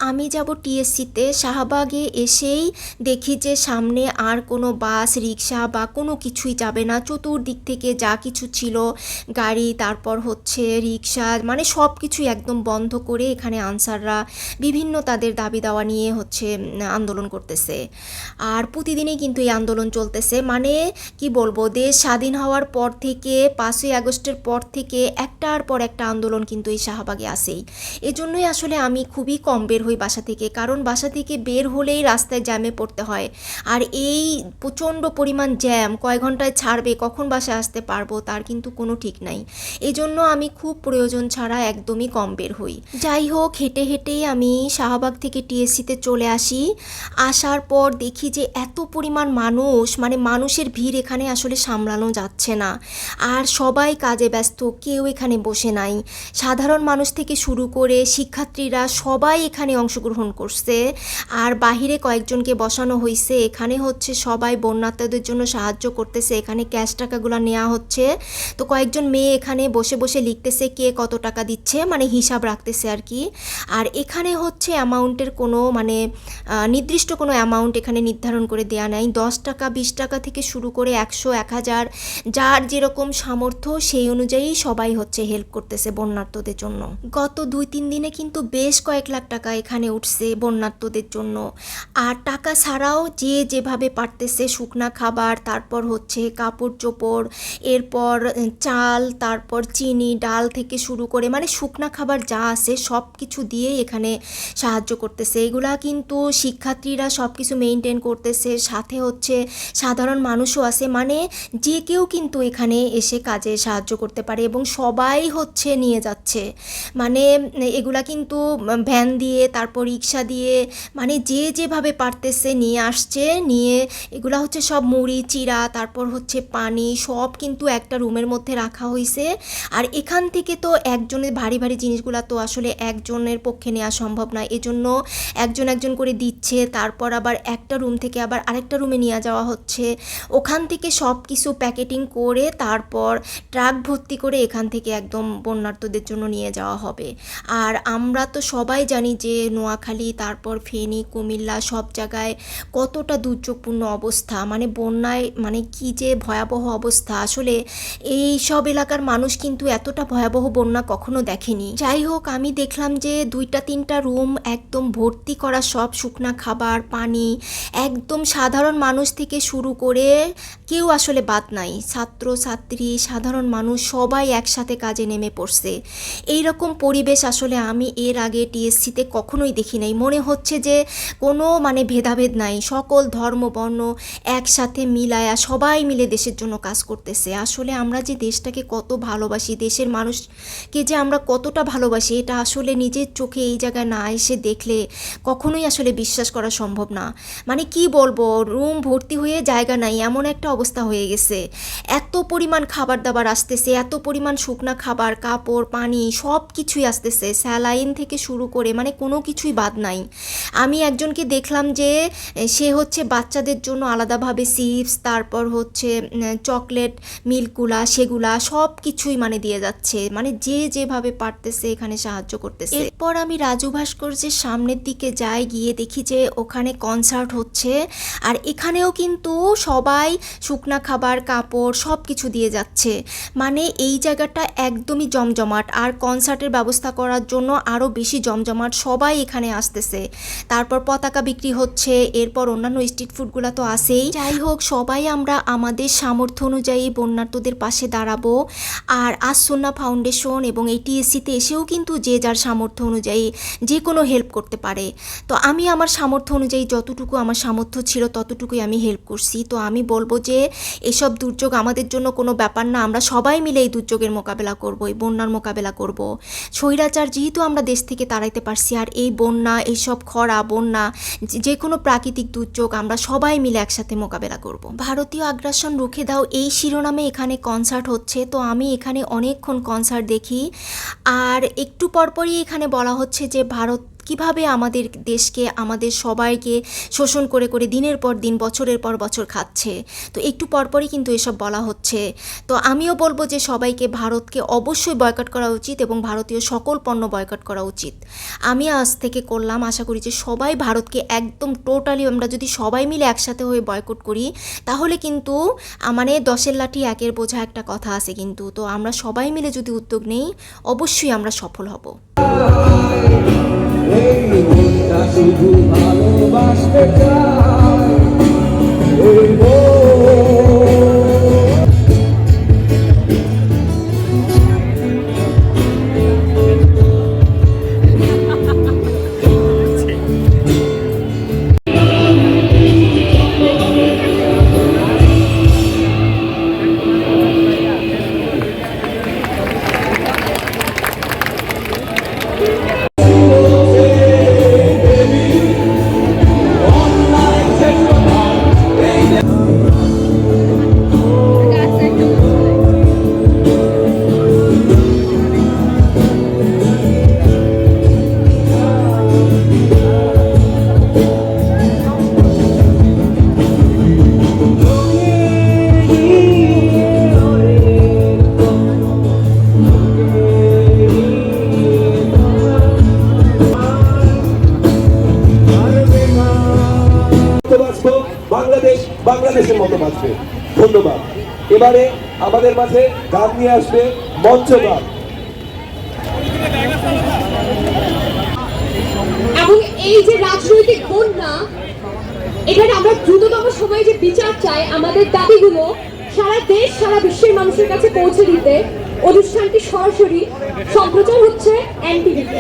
আমি যাব টিএসসিতে। শাহবাগে এসেই দেখি যে সামনে আর কোনো বাস রিক্সা বা কোনো কিছুই যাবে না। চতুর্দিক থেকে যা কিছু ছিল গাড়ি, তারপর হচ্ছে রিক্সা, মানে সব কিছুই একদম বন্ধ করে এখানে আনসাররা বিভিন্ন তাদের দাবি দাওয়া নিয়ে হচ্ছে আন্দোলন করতেছে। আর প্রতিদিনই কিন্তু এই আন্দোলন চলতেছে। মানে কি বলবো, দেশ স্বাধীন হওয়ার পর থেকে 5ই আগস্টের পর থেকে একটার পর একটা আন্দোলন কিন্তু এই শাহবাগে আসেই। এজন্যই আসলে আমি খুবই কম বের হই বাসা থেকে, কারণ বাসা থেকে বের হলেই রাস্তায় জ্যামে পড়তে হয়। আর এই প্রচণ্ড পরিমাণ জ্যাম কয় ঘন্টায় ছাড়বে, কখন বাসায় আসতে পারবো তার কিন্তু কোনো ঠিক নাই। এজন্য আমি খুব প্রয়োজন ছাড়া একদমই কম বের হই। যাই হোক, হেঁটে হেঁটেই আমি শাহবাগ থেকে টিএসসিতে চলে আসি। আসার পর দেখি যে এত পরিমাণ মানুষ, মানে মানুষের ভিড় এখানে আসলে সামলানো যাচ্ছে না। আর সবাই কাজে ব্যস্ত, কেউ এখানে বসে নাই। সাধারণ মানুষ থেকে শুরু করে শিক্ষার্থীরা সবাই এখানে অংশগ্রহণ করছে। আর বাহিরে কয়েকজনকে বসানো হয়েছে, এখানে হচ্ছে সবাই বন্যার্তদের জন্য সাহায্য করতেছে। এখানে ক্যাশ টাকাগুলো নেওয়া হচ্ছে। তো কয়েকজন মেয়ে এখানে বসে বসে লিখতেছে কে কত টাকা দিচ্ছে, মানে হিসাব রাখতেছে আর কি। আর এখানে হচ্ছে অ্যামাউন্টের কোনো মানে নির্দিষ্ট কোনো অ্যামাউন্ট এখানে নির্ধারণ করে দেয়া নাই। 10 টাকা 20 টাকা থেকে শুরু করে 100 1000 যার যেরকম সামর্থ্য সেই অনুযায়ী সবাই হচ্ছে হেল্প করতেছে বন্যার্তদের জন্য। গত 2-3 দিনে কিন্তু বেশ কয়েক লাখ টাকা এখানে উঠছে বন্যার্তদের জন্য। আর টাকা ছাড়াও যে যেভাবে পারতেছে শুকনা খাবার, তারপর হচ্ছে কাপড় চোপড়, এরপর চাল, তারপর চিনি ডাল থেকে শুরু করে মানে শুকনা খাবার যা আছে সব কিছু দিয়ে এখানে সাহায্য করতেছে। এগুলা কিন্তু শিক্ষার্থীরা সব কিছু মেনটেন করতেছে, সাথে হচ্ছে সাধারণ মানুষও আছে। মানে যে কেউ কিন্তু এখানে এসে কাজে সাহায্য করতে পারে এবং সবাই হচ্ছে নিয়ে যাচ্ছে। মানে এগুলা কিন্তু ভ্যান দিয়ে, তারপর রিক্সা দিয়ে, মানে যে যেভাবে পারতেছে নিয়ে আসছে। নিয়ে এগুলা হচ্ছে সব মুড়ি চিড়া, তারপর হচ্ছে পানি, সব কিন্তু একটা রুমের মধ্যে রাখা হয়েছে। আর এখান থেকে তো একজনের ভারী ভারী জিনিসগুলো তো আসলে একজনের পক্ষে নেওয়া সম্ভব না, এজন্য একজন একজন করে দিচ্ছে। তারপর আবার একটা রুম থেকে আবার আরেকটা রুমে নিয়ে যাওয়া হচ্ছে। ওখান থেকে সব কিছু প্যাকেটিং করে তারপর ট্রাক ভর্তি করে এখান থেকে একদম বন্যার্তদের জন্য নিয়ে যাওয়া হবে। আর আমরা তো সবাই জানি যে নোয়াখালী, তারপর ফেনী, কুমিল্লা সব জায়গায় কতটা দুর্যোগপূর্ণ অবস্থা, মানে বন্যায় মানে কি যে ভয়াবহ অবস্থা। আসলে এই সব এলাকার মানুষ কিন্তু এতটা ভয়াবহ বন্যা কখনো দেখেনি। যাই হোক, আমি দেখলাম যে 2-3টা রুম একদম ভর্তি করা সব শুকনা খাবার পানি, একদম সাধারণ মানুষ থেকে শুরু করে কেউ আসলে বাদ নাই। ছাত্র ছাত্রী সাধারণ মানুষ সবাই একসাথে কাজে নেমে পড়ছে। এই রকম পরিবেশ আসলে আমি এর আগে টিএসসিতে কখনোই দেখি নাই। মনে হচ্ছে যে কোনো মানে ভেদাভেদ নাই, সকল ধর্ম বর্ণ একসাথে মিলায়া সবাই মিলে দেশের জন্য কাজ করতেছে। আসলে আমরা যে দেশটাকে কত ভালোবাসি, দেশের মানুষকে যে আমরা কতটা ভালোবাসি, এটা আসলে নিজের চোখে এই জায়গায় না এসে দেখলে কখনোই আসলে বিশ্বাস করা সম্ভব না। মানে কি বলবো, রুম ভর্তি হয়ে জায়গা নাই এমন একটা অবস্থা হয়ে গেছে। এত পরিমাণ খাবার দাবার আসতেছে, এত পরিমাণ শুকনা খাবার, কাপড় পানি সব কিছুই আসতেছে, স্যালাইন থেকে শুরু করে মানে কোনো কিছুই বাদ নাই। আমি একজনকে দেখলাম যে সে হচ্ছে বাচ্চাদের জন্য আলাদাভাবে চিপস, তারপর হচ্ছে চকলেট মিল্কগুলা সেগুলা সব কিছুই মানে দিয়ে যাচ্ছে। মানে যে যেভাবে পারতেছে এখানে সাহায্য করতেছে। এরপর আমি রাজু ভাস্কর্যের সামনের দিকে যাই, গিয়ে দেখি যে ওখানে কনসার্ট হচ্ছে। আর এখানেও কিন্তু সবাই শুকনা খাবার কাপড় সব কিছু দিয়ে যাচ্ছে। মানে এই জায়গাটা একদমই জমজমাট। আর কনসার্টের ব্যবস্থা করার জন্য আরও বেশি জমজমাট, সবাই এখানে আসতেছে। তারপর পতাকা বিক্রি হচ্ছে, এরপর অন্যান্য স্ট্রিট ফুডগুলো তো আছেই। যাই হোক, সবাই আমরা আমাদের সামর্থ্য অনুযায়ী বন্যার্তদের পাশে দাঁড়াবো। আর আসুন্না ফাউন্ডেশন এবং এই টিএসসিতে এসেও কিন্তু যে যার সামর্থ্য অনুযায়ী যে কোনো হেল্প করতে পারে। তো আমি আমার সামর্থ্য অনুযায়ী যতটুকু আমার সামর্থ্য ছিল ততটুকুই আমি হেল্প করছি। তো আমি বলবো যে এসব দুর্যোগ আমাদের জন্য কোনো ব্যাপার না, আমরা সবাই মিলে এই দুর্যোগের মোকাবেলা করব, এই বন্যার মোকাবেলা করব। স্বৈরাচার যেহেতু আমরা দেশ থেকে তাড়াইতে পারছি, আর এই বন্যা, এইসব খরা বন্যা যে কোনো প্রাকৃতিক দুর্যোগ আমরা সবাই মিলে একসাথে মোকাবেলা করব। ভারতীয় আগ্রাসন রুখে দাও এই শিরোনামে এখানে কনসার্ট হচ্ছে। তো আমি এখানে অনেকক্ষণ কনসার্ট দেখি। আর একটু পরপরই এখানে বলা হচ্ছে যে ভারত কিভাবে আমাদের দেশকে, আমাদের সবাইকে শোষণ করে করে দিনের পর দিন, বছরের পর বছর খাচ্ছে। তো একটু পরপরই কিন্তু এসব বলা হচ্ছে। তো আমিও বলবো যে সবাইকে ভারতকে অবশ্যই বয়কট করা উচিত এবং ভারতীয় সকল পণ্য বয়কট করা উচিত। আমি আজ থেকে করলাম, আশা করি যে সবাই ভারতকে একদম টোটালি, আমরা যদি সবাই মিলে একসাথে হয়ে বয়কট করি তাহলে কিন্তু মানে 10-এর লাঠি 1-এর বোঝা একটা কথা আছে কিন্তু। তো আমরা সবাই মিলে যদি উদ্যোগ নেই অবশ্যই আমরা সফল হব। শুধু ভালোবাসতে চাই। বাংলাদেশ বাংলাদেশের মতো বাঁচবে। ধন্যবাদ। এবারে আমাদের মাঝে গান নিয়ে আসবে মঞ্চ গান। এবং এই যে রাজনৈতিক বন্যা, এখানে আমরা দ্রুততম সময়ে যে বিচার চাই, আমাদের দাবিগুলো সারা দেশ, সারা বিশ্বের মানুষের কাছে পৌঁছে দিতে অনুষ্ঠানটি সরাসরি সম্প্রচার হচ্ছে এনটিভিতে।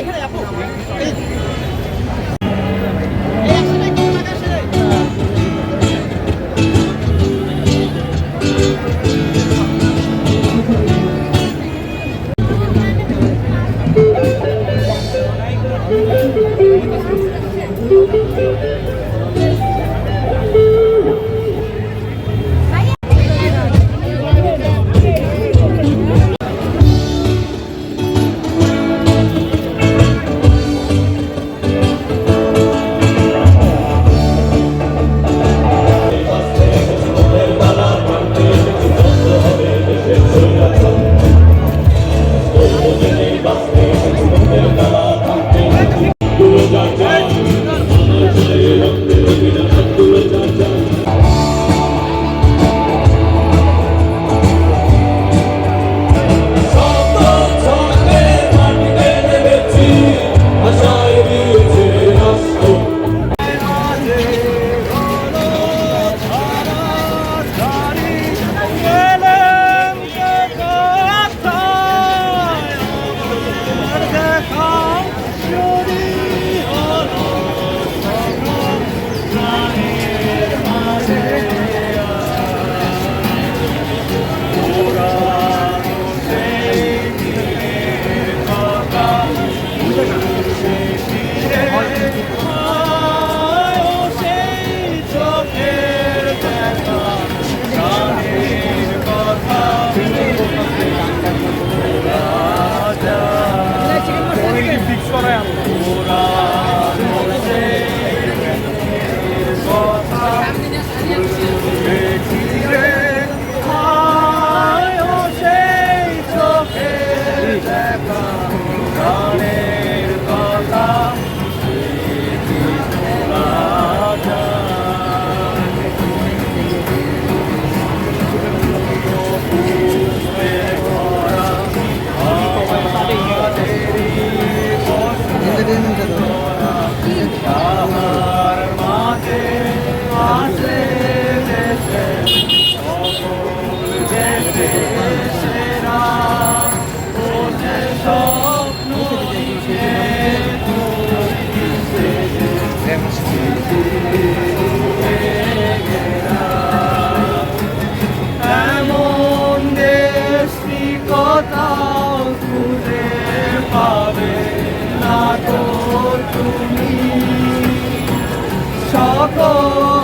সকল